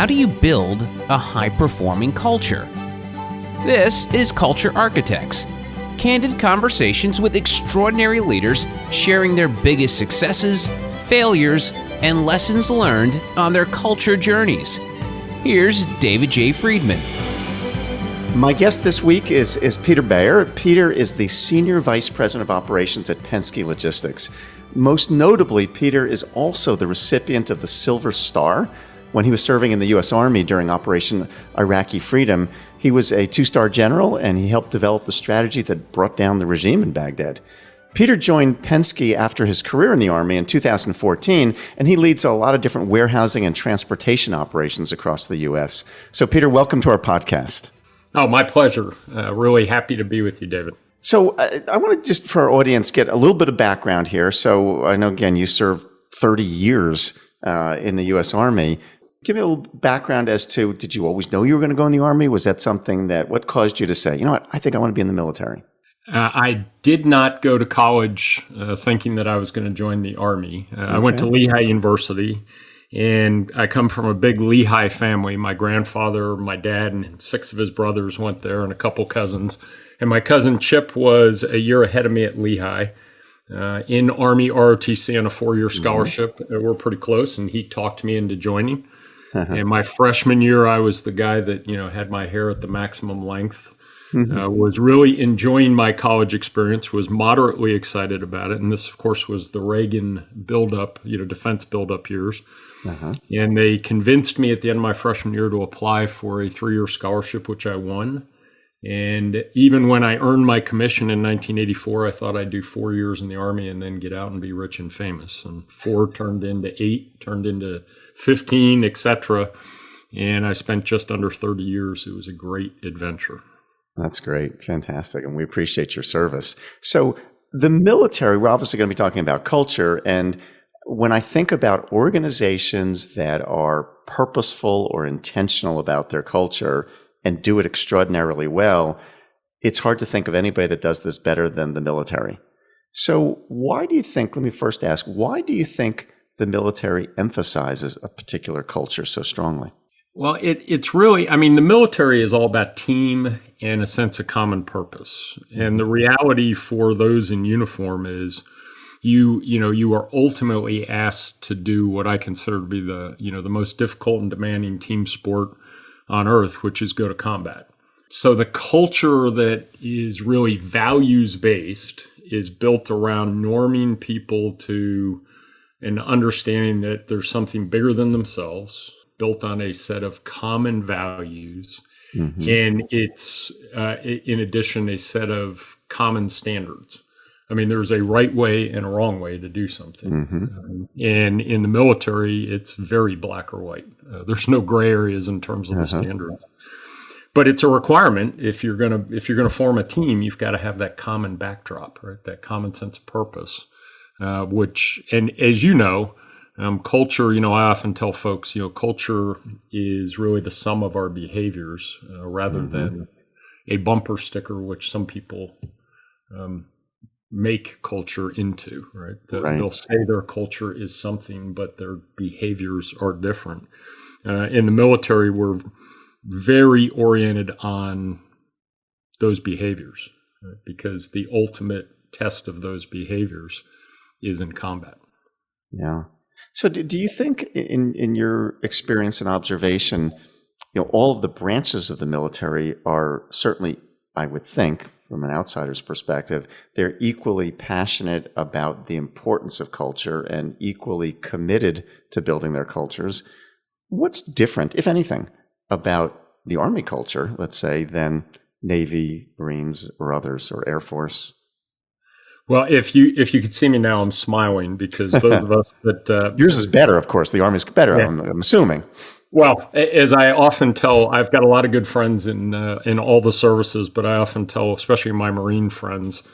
How do you build a high-performing culture? This is Culture Architects, candid conversations with extraordinary leaders sharing their biggest successes, failures, and lessons learned on their culture journeys. Here's David J. Friedman. My guest this week is Peter Bayer. Peter is the Senior Vice President of Operations at Penske Logistics. Most notably, Peter is also the recipient of the Silver Star. When he was serving in the U.S. Army during Operation IRAQI FREEDOM, he was a two-star general, and he helped develop the strategy that brought down the regime in Baghdad. Peter joined Penske after his career in the Army in 2014, and he leads a lot of different warehousing and transportation operations across the U.S. So, Peter, welcome to our podcast. Oh, my pleasure. Really happy to be with you, David. So I want to just, for our audience, get a little bit of background here. So I know, again, you served 30 years in the U.S. Army. Give me a little background as to, did you always know you were going to go in the Army? Was that something what caused you to say, you know what, I think I want to be in the military? I did not go to college thinking that I was going to join the Army. I went to Lehigh University, and I come from a big Lehigh family. My grandfather, my dad, and 6 of his brothers went there, and a couple cousins. And my cousin Chip was a year ahead of me at Lehigh in Army ROTC on a 4-year scholarship. We're pretty close, and he talked me into joining. And my freshman year, I was the guy that, had my hair at the maximum length, was really enjoying my college experience, was moderately excited about it. And this, of course, was the Reagan buildup, defense buildup years. And they convinced me at the end of my freshman year to apply for a 3-year scholarship, which I won. And even when I earned my commission in 1984, I thought I'd do 4 years in the Army and then get out and be rich and famous. And 4 turned into 8, turned into 15, etc. And I spent just under 30 years. It was a great adventure. That's great. Fantastic. And we appreciate your service. So the military, we're obviously going to be talking about culture. And when I think about organizations that are purposeful or intentional about their culture and do it extraordinarily well, it's hard to think of anybody that does this better than the military. So why do you think, let me first ask, why do you think the military emphasizes a particular culture so strongly? Well, it's really, the military is all about team and a sense of common purpose. And the reality for those in uniform is you are ultimately asked to do what I consider to be the most difficult and demanding team sport on earth, which is go to combat. So the culture that is really values-based is built around norming people to an understanding that there's something bigger than themselves, built on a set of common values, and it's, in addition, a set of common standards. There's a right way and a wrong way to do something. And in the military, it's very black or white. There's no gray areas in terms of the standards. But it's a requirement. If you're gonna form a team, you've got to have that common backdrop, right? That common sense of purpose, and as you know, culture, I often tell folks, culture is really the sum of our behaviors rather than a bumper sticker, which some people make culture into, right? They'll say their culture is something, but their behaviors are different. In the military, we're very oriented on those behaviors, right? Because the ultimate test of those behaviors is in combat. Yeah. So do you think in your experience and observation, all of the branches of the military are certainly, I would think, from an outsider's perspective, they're equally passionate about the importance of culture and equally committed to building their cultures? What's different, if anything, about the Army culture, let's say, than Navy, Marines, or others, or Air Force? Well, if you could see me now, I'm smiling because those of us that yours is better, of course. The Army's better, yeah. I'm assuming. Well, as I often tell, I've got a lot of good friends in all the services, but I often tell, especially my Marine friends,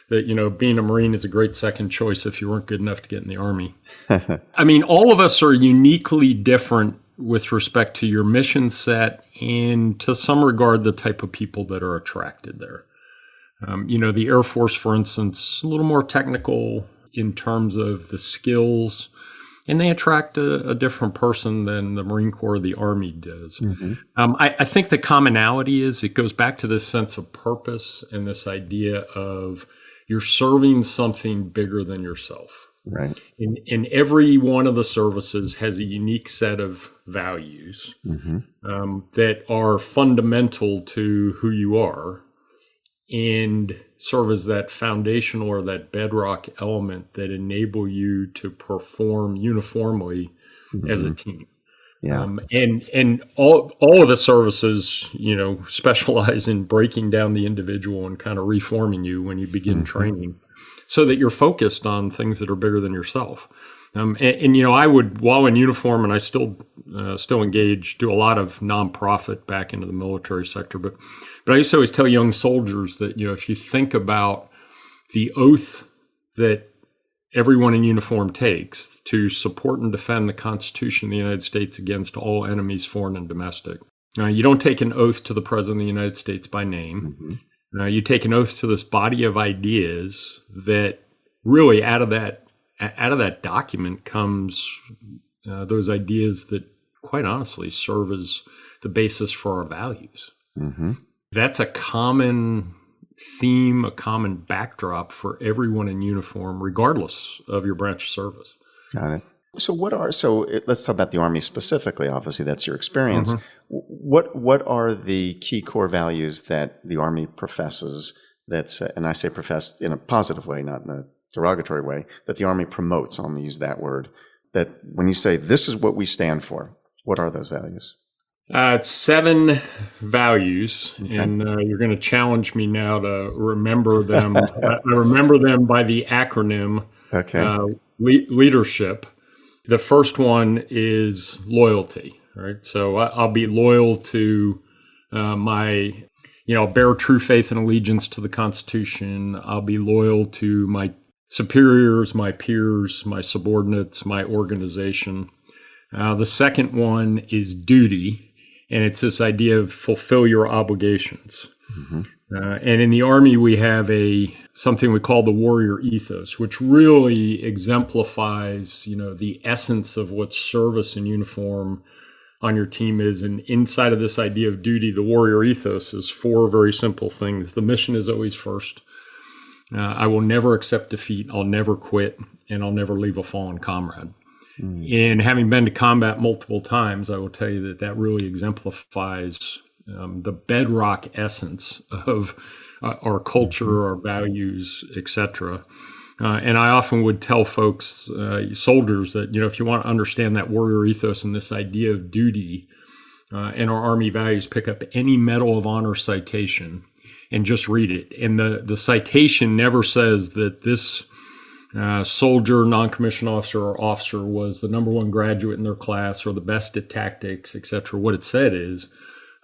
that being a Marine is a great second choice if you weren't good enough to get in the Army. All of us are uniquely different with respect to your mission set and, to some regard, the type of people that are attracted there. The Air Force, for instance, a little more technical in terms of the skills and they attract a different person than the Marine Corps or the Army does. Mm-hmm. I think the commonality is it goes back to this sense of purpose and this idea of you're serving something bigger than yourself. Right. And every one of the services has a unique set of values that are fundamental to who you are and serve as that foundational or that bedrock element that enable you to perform uniformly as a team. Yeah. And all of the services, specialize in breaking down the individual and kind of reforming you when you begin training, so that you're focused on things that are bigger than yourself. I would, while in uniform, and I still engage, do a lot of nonprofit back into the military sector. But I used to always tell young soldiers that, if you think about the oath that everyone in uniform takes to support and defend the Constitution of the United States against all enemies, foreign and domestic. You don't take an oath to the President of the United States by name. You take an oath to this body of ideas that really out of that document comes those ideas that, quite honestly, serve as the basis for our values. That's a common theme, a common backdrop for everyone in uniform, regardless of your branch of service. Got it. So let's talk about the Army specifically. Obviously, that's your experience. What are the key core values that the Army professes? And I say professed in a positive way, not in a derogatory way, that the Army promotes. I'm going to use that word. That when you say this is what we stand for, what are those values? It's 7 values, and you're going to challenge me now to remember them. I remember them by the acronym leadership. The first one is loyalty, right? So I'll be loyal to I'll bear true faith and allegiance to the Constitution. I'll be loyal to my superiors, my peers, my subordinates, my organization. The second one is duty. And it's this idea of fulfill your obligations. And in the Army, we have something we call the warrior ethos, which really exemplifies, the essence of what service in uniform on your team is. And inside of this idea of duty, the warrior ethos is 4 very simple things. The mission is always first. I will never accept defeat. I'll never quit. And I'll never leave a fallen comrade. And having been to combat multiple times, I will tell you that really exemplifies the bedrock essence of our culture, our values, etc. And I often would tell folks, soldiers, that if you want to understand that warrior ethos and this idea of duty and our Army values, pick up any Medal of Honor citation and just read it. And the citation never says that this soldier, non-commissioned officer, or officer was the number 1 graduate in their class or the best at tactics, etc. What it said is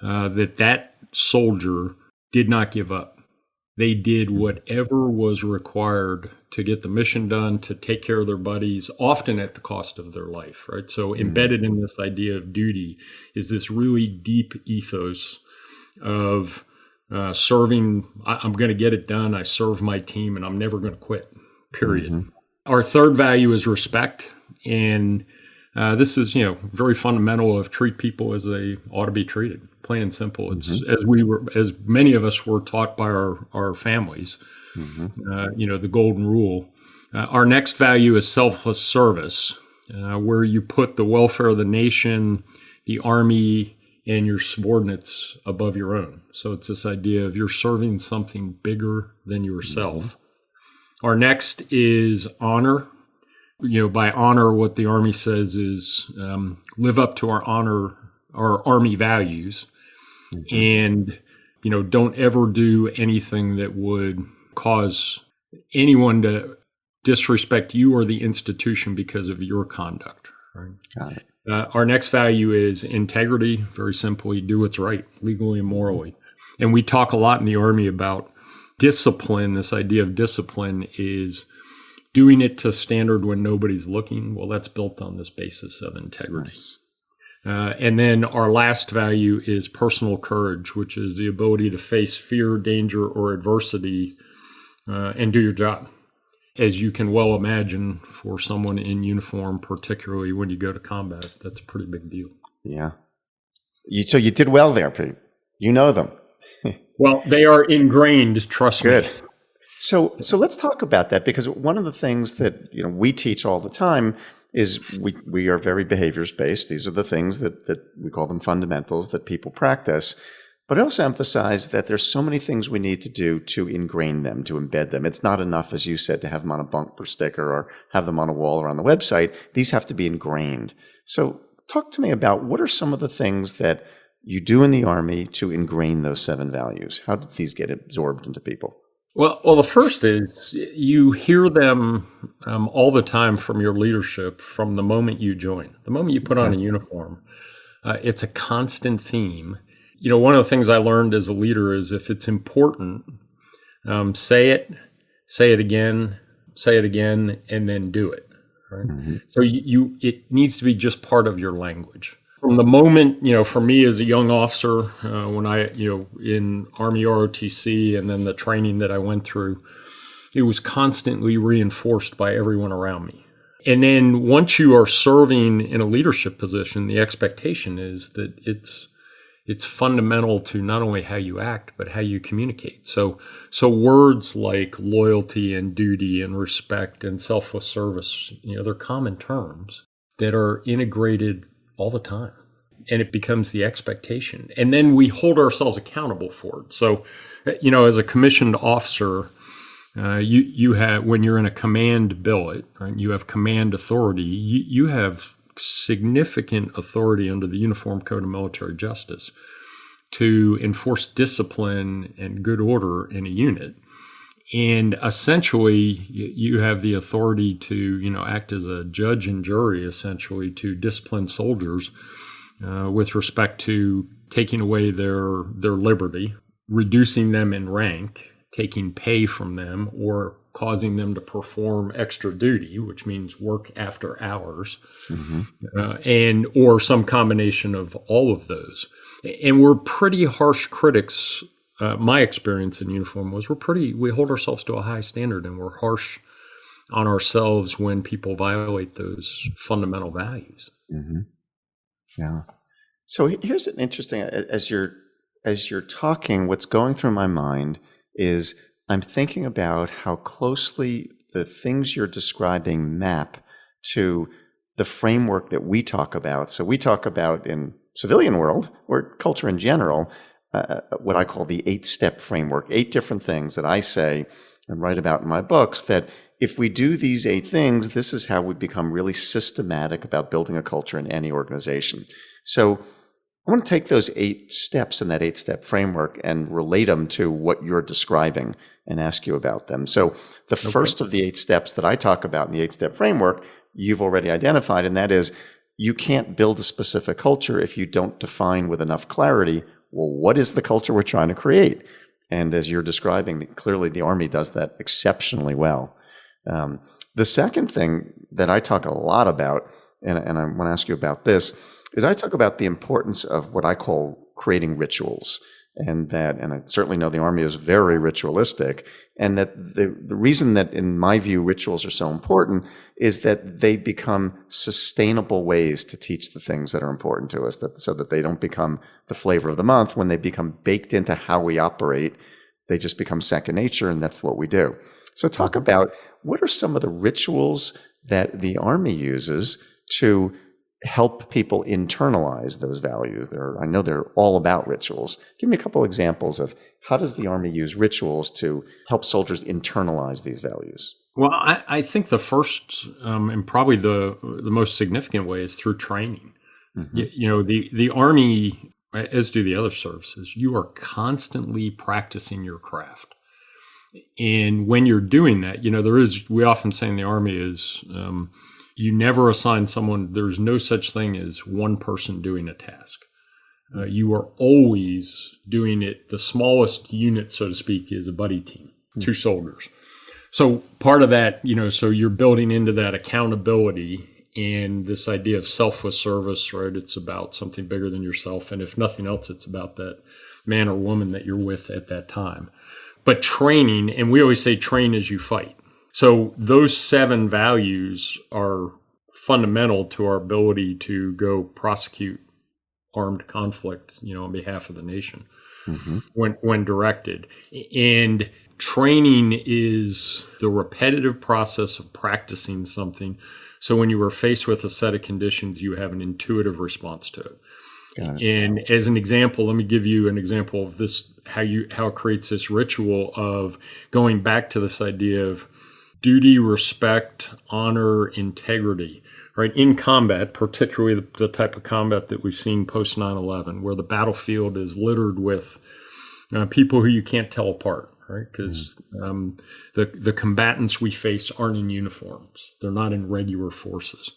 that soldier did not give up. They did whatever was required to get the mission done, to take care of their buddies, often at the cost of their life, right? So embedded in this idea of duty is this really deep ethos of serving. I'm going to get it done. I serve my team, and I'm never going to quit. Period. Our third value is respect. And this is, very fundamental of treat people as they ought to be treated, plain and simple. It's as many of us were taught by our families, the golden rule. Our next value is selfless service, where you put the welfare of the nation, the Army, and your subordinates above your own. So it's this idea of you're serving something bigger than yourself. Our next is honor. By honor, what the Army says is live up to our Army values, and don't ever do anything that would cause anyone to disrespect you or the institution because of your conduct. Right? Got it. Our next value is integrity. Very simply, do what's right, legally and morally. And we talk a lot in the Army about discipline. This idea of discipline is doing it to standard when nobody's looking. Well, that's built on this basis of integrity. And then our last value is personal courage, which is the ability to face fear, danger, or adversity and do your job. as you can well imagine, for someone in uniform, particularly when you go to combat, that's a pretty big deal. Yeah. So you did well there, Pete. You know them. Well, they are ingrained, trust me. Good. So let's talk about that, because one of the things that we teach all the time is we are very behaviors based. These are the things that we call them fundamentals that people practice. But I also emphasize that there's so many things we need to do to ingrain them, to embed them. It's not enough, as you said, to have them on a bumper sticker or have them on a wall or on the website. These have to be ingrained. So talk to me about what are some of the things that you do in the Army to ingrain those 7 values. How did these get absorbed into people? Well, the first is you hear them all the time from your leadership from the moment you join, the moment you put on a uniform. It's a constant theme. One of the things I learned as a leader is if it's important, say it again, and then do it. Right? Mm-hmm. So it needs to be just part of your language. From the moment, for me as a young officer, when I, in Army ROTC and then the training that I went through, it was constantly reinforced by everyone around me. And then once you are serving in a leadership position, the expectation is that it's fundamental to not only how you act, but how you communicate. So words like loyalty and duty and respect and selfless service, they're common terms that are integrated all the time, and it becomes the expectation. And then we hold ourselves accountable for it. So, as a commissioned officer, you have, when you're in a command billet, right, you have command authority. You have significant authority under the Uniform Code of Military Justice to enforce discipline and good order in a unit. And essentially, you have the authority to, act as a judge and jury, essentially, to discipline soldiers with respect to taking away their liberty, reducing them in rank, taking pay from them, or causing them to perform extra duty, which means work after hours, and or some combination of all of those. And we're pretty harsh critics. My experience in uniform was we hold ourselves to a high standard, and we're harsh on ourselves when people violate those fundamental values. Mm-hmm. Yeah. So here's an interesting, as you're talking, what's going through my mind is I'm thinking about how closely the things you're describing map to the framework that we talk about. So we talk about in civilian world or culture in general, what I call the 8-step framework, 8 different things that I say and write about in my books, that if we do these 8 things, this is how we become really systematic about building a culture in any organization. So I want to take those 8 steps in that 8-step framework and relate them to what you're describing and ask you about them. So the first of the 8 steps that I talk about in the 8-step framework, you've already identified, and that is you can't build a specific culture if you don't define with enough clarity, well, what is the culture we're trying to create? And as you're describing, clearly the Army does that exceptionally well. The second thing that I talk a lot about, and I want to ask you about this, is I talk about the importance of what I call creating rituals. And I certainly know the Army is very ritualistic, and that the reason that, in my view, rituals are so important is that they become sustainable ways to teach the things that are important to us, so that they don't become the flavor of the month. When they become baked into how we operate, they just become second nature, and that's what we do. So talk about what are some of the rituals that the Army uses to help people internalize those values. I know they're all about rituals. Give me a couple examples of how does the Army use rituals to help soldiers internalize these values? Well, I think the first and probably the most significant way is through training. Mm-hmm. The Army, as do the other services, you are constantly practicing your craft. And when you're doing that, we often say in the Army is, you never assign someone, there's no such thing as one person doing a task. You are always doing it. The smallest unit, so to speak, is a buddy team, 2 soldiers. So part of that, so you're building into that accountability and this idea of selfless service, right? It's about something bigger than yourself. And if nothing else, it's about that man or woman that you're with at that time. But training, and we always say train as you fight. So those 7 values are fundamental to our ability to go prosecute armed conflict, on behalf of the nation when directed. And training is the repetitive process of practicing something. So when you are faced with a set of conditions, you have an intuitive response to it. And as an example, let me give you an example of this, how it creates this ritual of going back to this idea of duty, respect, honor, integrity, right? In combat, particularly the type of combat that we've seen post 9/11, where the battlefield is littered with people who you can't tell apart, right? Because the combatants we face aren't in uniforms. They're not in regular forces.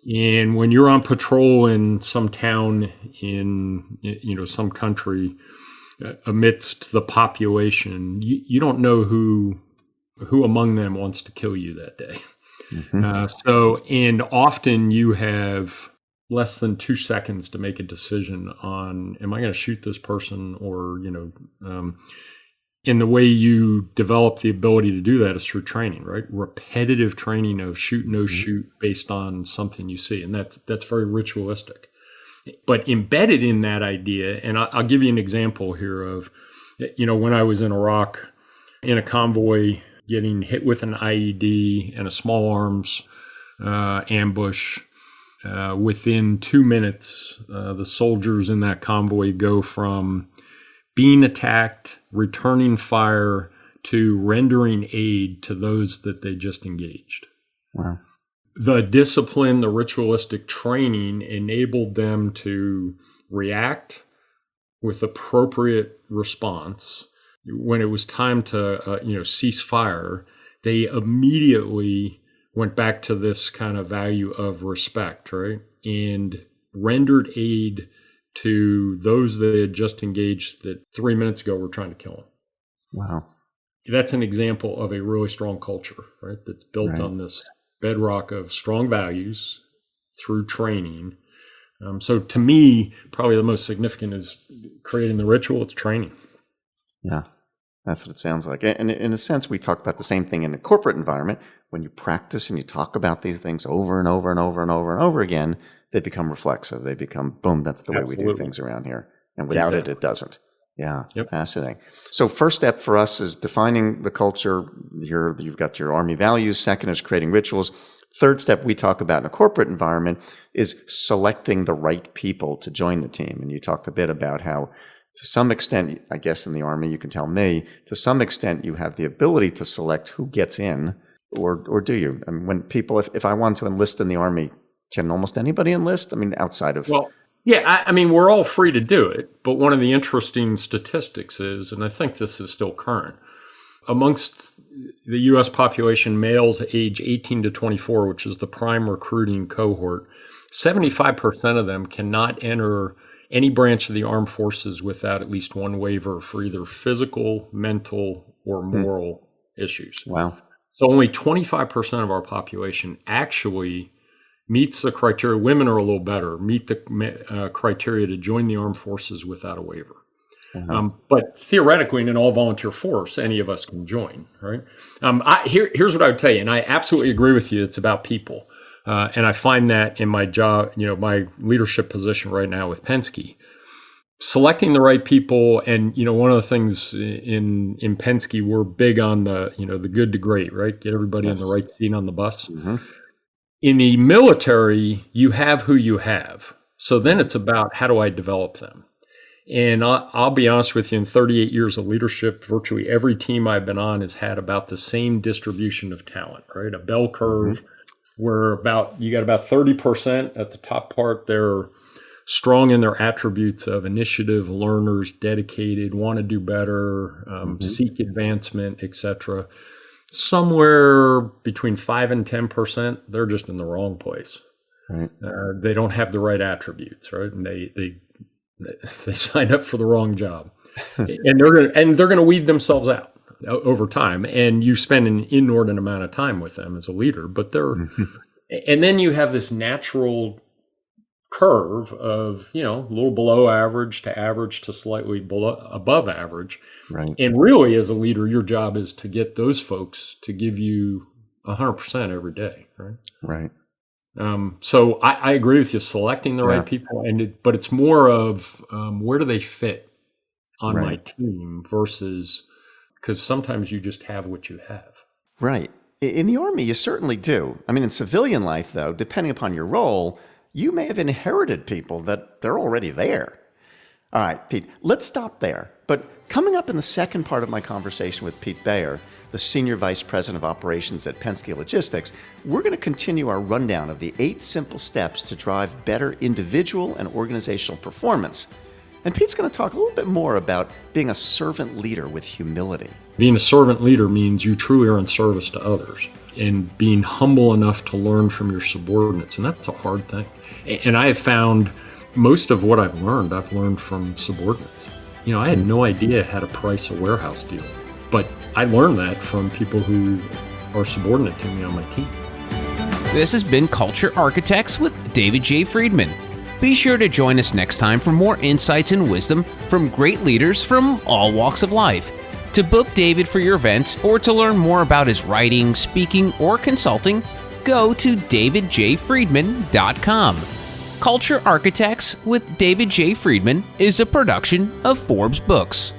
And when you're on patrol in some town in, some country amidst the population, you don't know who among them wants to kill you that day. And often you have less than 2 seconds to make a decision on, am I going to shoot this person or, and the way you develop the ability to do that is through training, right? Repetitive training of shoot, no shoot based on something you see. And that's very ritualistic. But embedded in that idea, and I'll give you an example here of, when I was in Iraq in a convoy getting hit with an IED and a small arms ambush, within 2 minutes, the soldiers in that convoy go from being attacked, returning fire, to rendering aid to those that they just engaged. Wow. The discipline, the ritualistic training enabled them to react with appropriate response. When it was time to, cease fire, they immediately went back to this kind of value of respect, right? And rendered aid to those that had just engaged that 3 minutes ago were trying to kill them. Wow. That's an example of a really strong culture, right? That's built on this bedrock of strong values through training. So to me, probably the most significant is creating the ritual. It's training. Yeah, that's what it sounds like. And in a sense, we talk about the same thing in the corporate environment. When you practice and you talk about these things over and over and over and over and over again, they become reflexive. They become, boom, that's the way we do things around here. And without it, it doesn't. Yeah, fascinating. So first step for us is defining the culture. You've got your Army values. Second is creating rituals. Third step we talk about in a corporate environment is selecting the right people to join the team. And you talked a bit about how, to some extent, I guess in the Army, you can tell me, to some extent you have the ability to select who gets in, or do you? I mean, when people, if I want to enlist in the Army, can almost anybody enlist? I mean, outside of... Well, yeah, I mean, we're all free to do it. But one of the interesting statistics is, and I think this is still current, amongst the U.S. population, males age 18 to 24, which is the prime recruiting cohort, 75% of them cannot enter any branch of the armed forces without at least one waiver for either physical, mental, or moral issues. Wow. So only 25% of our population actually meets the criteria. Women are a little better, meet the criteria to join the armed forces without a waiver. But theoretically, in an all-volunteer force, any of us can join, right? Here's what I would tell you, and I absolutely agree with you. It's about people. And I find that in my job, my leadership position right now with Penske. Selecting the right people, and one of the things in Penske, we're big on the the good to great, right? Get everybody in the right seat on the bus. In the military, you have who you have, so then it's about how do I develop them. And I'll be honest with you, in 38 years of leadership, virtually every team I've been on has had about the same distribution of talent, right? A bell curve where you got about 30% at the top part. They're strong in their attributes of initiative, learners, dedicated, want to do better, seek advancement, etc. Somewhere between 5 and 10%, they're just in the wrong place. Right. They don't have the right attributes, right? And they sign up for the wrong job, and they're gonna weed themselves out over time. And you spend an inordinate amount of time with them as a leader, but and then you have this natural curve of, a little below average to slightly above average. Right. And really, as a leader, your job is to get those folks to give you 100% every day, right? Right. So I agree with you, selecting the right people, but it's more of where do they fit on my team versus, because sometimes you just have what you have. Right. In the Army, you certainly do. I mean, in civilian life, though, depending upon your role, you may have inherited people that they're already there. All right, Pete, let's stop there. But coming up in the second part of my conversation with Pete Bayer, the Senior Vice President of Operations at Penske Logistics, we're going to continue our rundown of the 8 simple steps to drive better individual and organizational performance. And Pete's going to talk a little bit more about being a servant leader with humility. Being a servant leader means you truly are in service to others and being humble enough to learn from your subordinates. And that's a hard thing. And I have found most of what I've learned from subordinates. I had no idea how to price a warehouse deal, but I learned that from people who are subordinate to me on my team. This has been Culture Architects with David J. Friedman. Be sure to join us next time for more insights and wisdom from great leaders from all walks of life. To book David for your event or to learn more about his writing, speaking, or consulting, go to davidjfriedman.com. Culture Architects with David J. Friedman is a production of Forbes Books.